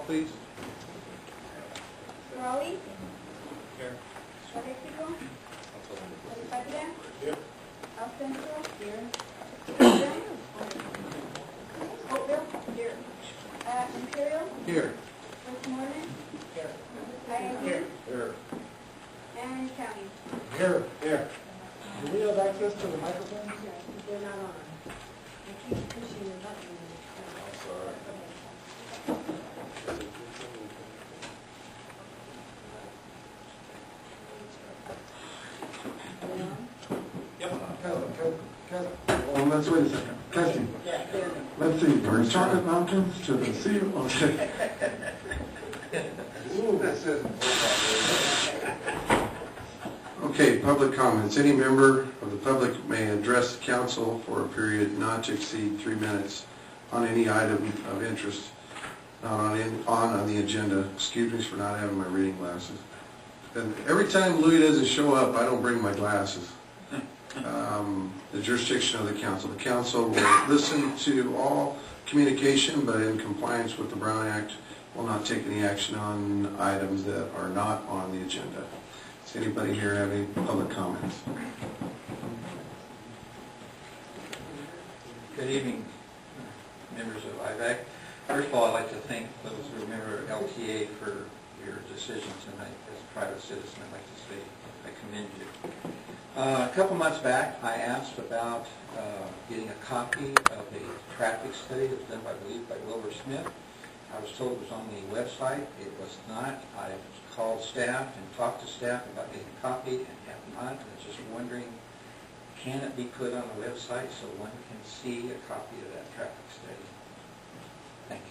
please. Raleigh? Here. Mexico? Alcatraz? Here. El Centro? Here. Oakville? Here. Imperial? Here. Westmoreland? Here. Ironton? Here. And County? Here. Here. Do we have access to the microphone? They're not on. I keep pushing the button. Well, let's wait a second. Testing. Let's see, from Chocolate Mountains to the sea. Okay. Okay, public comments. Any member of the public may address the council for a period not to exceed 3 minutes on any item of interest not on the agenda. Excuse me for not having my reading glasses. And every time Louis doesn't show up, I don't bring my glasses. The jurisdiction of the council. The council will listen to all communication, but in compliance with the Brown Act, will not take any action on items that are not on the agenda. Does anybody here have any public comments? Good evening, members of IVAG. First of all, I'd like to thank those who are a member of LTA for your decision tonight. As a private citizen, I'd like to say I commend you. A couple months back, I asked about getting a copy of a traffic study that was done, I believe, by Wilbur Smith. I was told it was on the website. It was not. I called staff and talked to staff about getting a copy and have not. I was just wondering, can it be put on the website so one can see a copy of that traffic study? Thank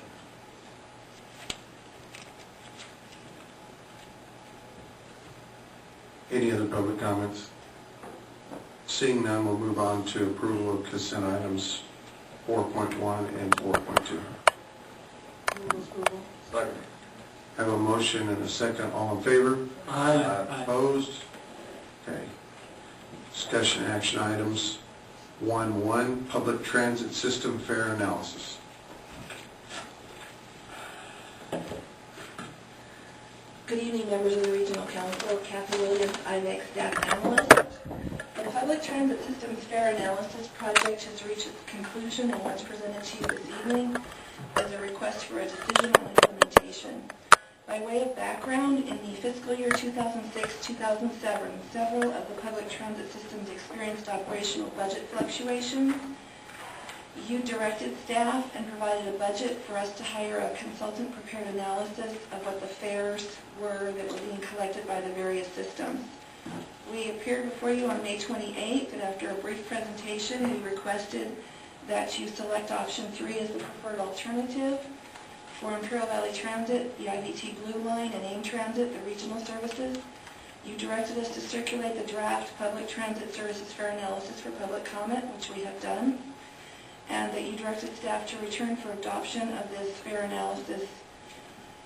you. Any other public comments? Seeing none, we'll move on to approval of consent items 4.1 and 4.2. Second. Have a motion and a second. All in favor? Aye. Opposed? Okay. Discussion action items 1.1, public transit system fare analysis. Good evening, members of the Regional Council. Kathy Williams, IVAG staff analyst. The Public Transit Systems Fare Analysis Project has reached its conclusion, and what's presented to you this evening is a request for a decision on implementation. By way of background, in the fiscal year 2006-2007, several of the public transit systems experienced operational budget fluctuations. You directed staff and provided a budget for us to hire a consultant prepared analysis of what the fares were that were being collected by the various systems. We appeared before you on May 28th, and after a brief presentation, we requested that you select option 3 as the preferred alternative. For Imperial Valley Transit, the IVT Blue Line, and AIM Transit, the regional services. You directed us to circulate the draft Public Transit Services Fare Analysis for public comment, which we have done, and that you directed staff to return for adoption of this fare analysis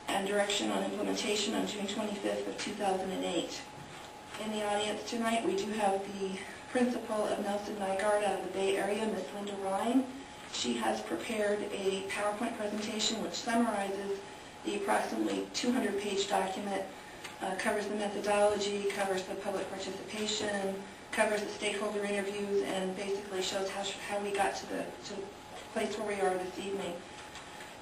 and direction on implementation on June 25th of 2008. In the audience tonight, we do have the principal of Nelson Nygaard out of the Bay Area, Ms. Linda Ryan. She has prepared a PowerPoint presentation which summarizes the approximately 200-page document, covers the methodology, covers the public participation, covers the stakeholder interviews, and basically shows how we got to the place where we are this evening.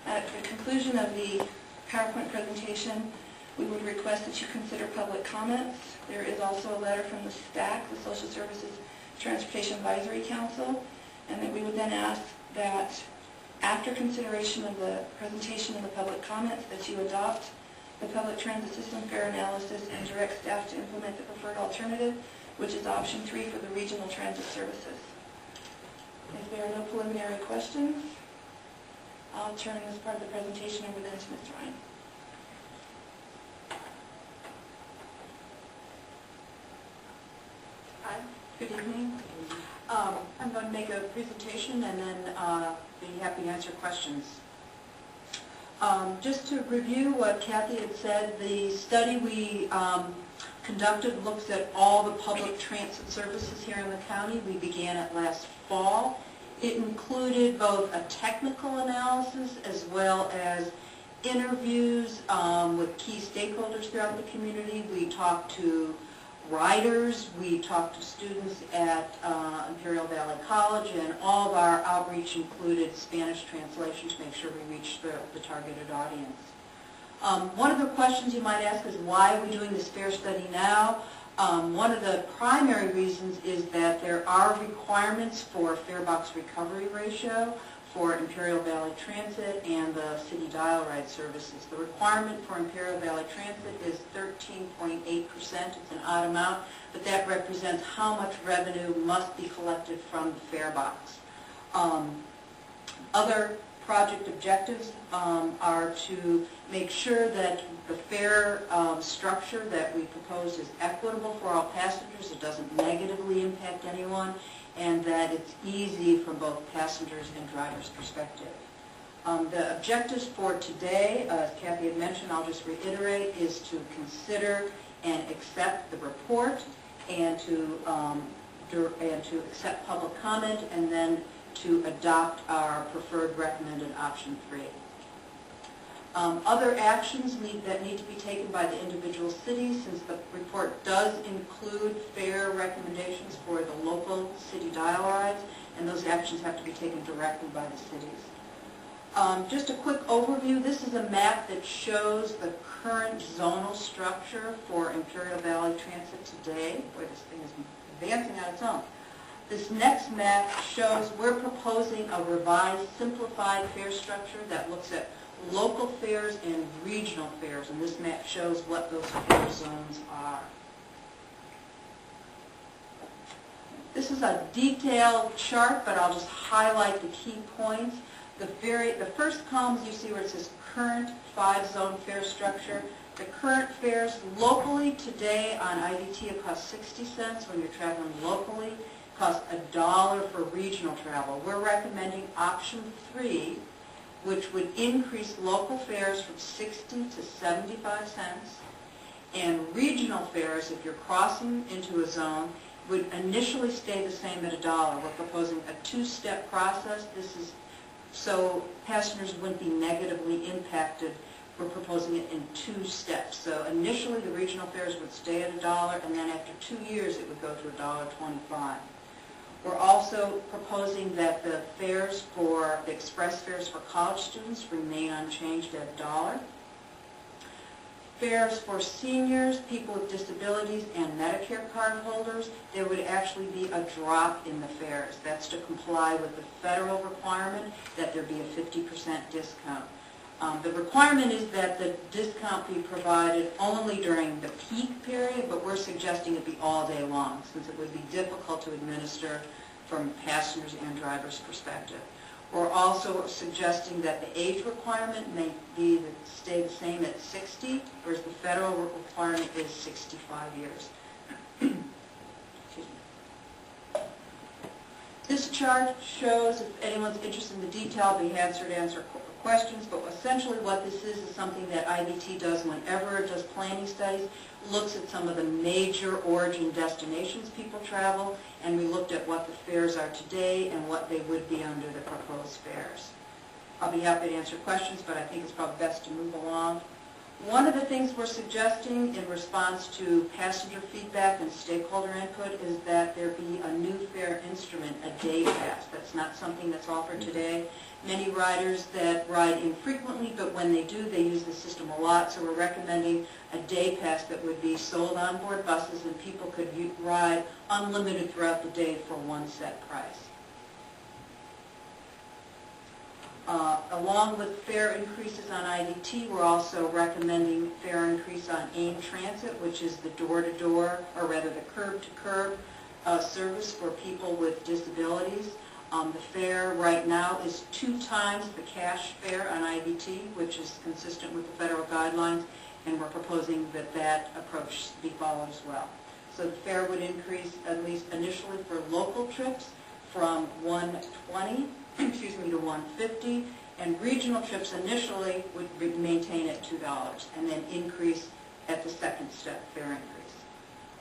At the conclusion of the PowerPoint presentation, we would request that you consider public comments. There is also a letter from the STAC, the Social Services Transportation Advisory Council, and that we would then ask that after consideration of the presentation and the public comments, that you adopt the Public Transit System Fare Analysis and direct staff to implement the preferred alternative, which is option 3 for the regional transit services. If there are no preliminary questions, I'll turn this part of the presentation over then to Ms. Ryan. Hi, good evening. I'm going to make a presentation and then be happy to answer questions. Just to review what Kathy had said, the study we conducted looks at all the public transit services here in the county. We began it last fall. It included both a technical analysis as well as interviews with key stakeholders throughout the community. We talked to riders, we talked to students at Imperial Valley College, and all of our outreach included Spanish translation to make sure we reached the targeted audience. One of the questions you might ask is, why are we doing this fare study now? One of the primary reasons is that there are requirements for fare box recovery ratio for Imperial Valley Transit and the city dial ride services. The requirement for Imperial Valley Transit is 13.8%. It's an odd amount, but that represents how much revenue must be collected from the fare box. Other project objectives are to make sure that the fare structure that we propose is equitable for all passengers, it doesn't negatively impact anyone, and that it's easy from both passengers and drivers' perspective. The objectives for today, as Kathy had mentioned, I'll just reiterate, is to consider and accept the report and to accept public comment, and then to adopt our preferred recommended option 3. Other actions that need to be taken by the individual cities, since the report does include fare recommendations for the local city dial rides, and those actions have to be taken directly by the cities. Just a quick overview. This is a map that shows the current zonal structure for Imperial Valley Transit today. Boy, this thing is advancing on its own. This next map shows we're proposing a revised, simplified fare structure that looks at local fares and regional fares, and this map shows what those fare zones are. This is a detailed chart, but I'll just highlight the key points. The first column you see where it says current 5-zone fare structure. The current fares locally today on IVT it costs 60 cents when you're traveling locally. Costs $1 for regional travel. We're recommending option 3, which would increase local fares from 60 to 75 cents, and regional fares, if you're crossing into a zone, would initially stay the same at $1. We're proposing a 2-step process. This is so passengers wouldn't be negatively impacted. We're proposing it in 2 steps. So initially the regional fares would stay at $1, and then after 2 years it would go to $1.25. We're also proposing that the fares for the express fares for college students remain unchanged at $1. Fares for seniors, people with disabilities, and Medicare card holders, there would actually be a drop in the fares. That's to comply with the federal requirement that there be a 50% discount. The requirement is that the discount be provided only during the peak period, but we're suggesting it be all day long, since it would be difficult to administer from passengers and drivers' perspective. We're also suggesting that the age requirement may stay the same at 60, whereas the federal requirement is 65 years. This chart shows, if anyone's interested in the detail, I'll be happy to answer questions, but essentially what this is something that IVT does whenever it does planning studies, looks at some of the major origin destinations people travel, and we looked at what the fares are today and what they would be under the proposed fares. I'll be happy to answer questions, but I think it's probably best to move along. One of the things we're suggesting in response to passenger feedback and stakeholder input is that there be a new fare instrument, a day pass. That's not something that's offered today. Many riders that ride infrequently, but when they do, they use the system a lot, so we're recommending a day pass that would be sold on board buses, and people could ride unlimited throughout the day for one set price. Along with fare increases on IVT, we're also recommending fare increase on AIM Transit, which is the door-to-door, or rather the curb-to-curb service for people with disabilities. The fare right now is 2 times the cash fare on IVT, which is consistent with the federal guidelines, and we're proposing that that approach be followed as well. So the fare would increase, at least initially for local trips, from $120 to $150, and regional trips initially would maintain at $2, and then increase at the second step fare increase.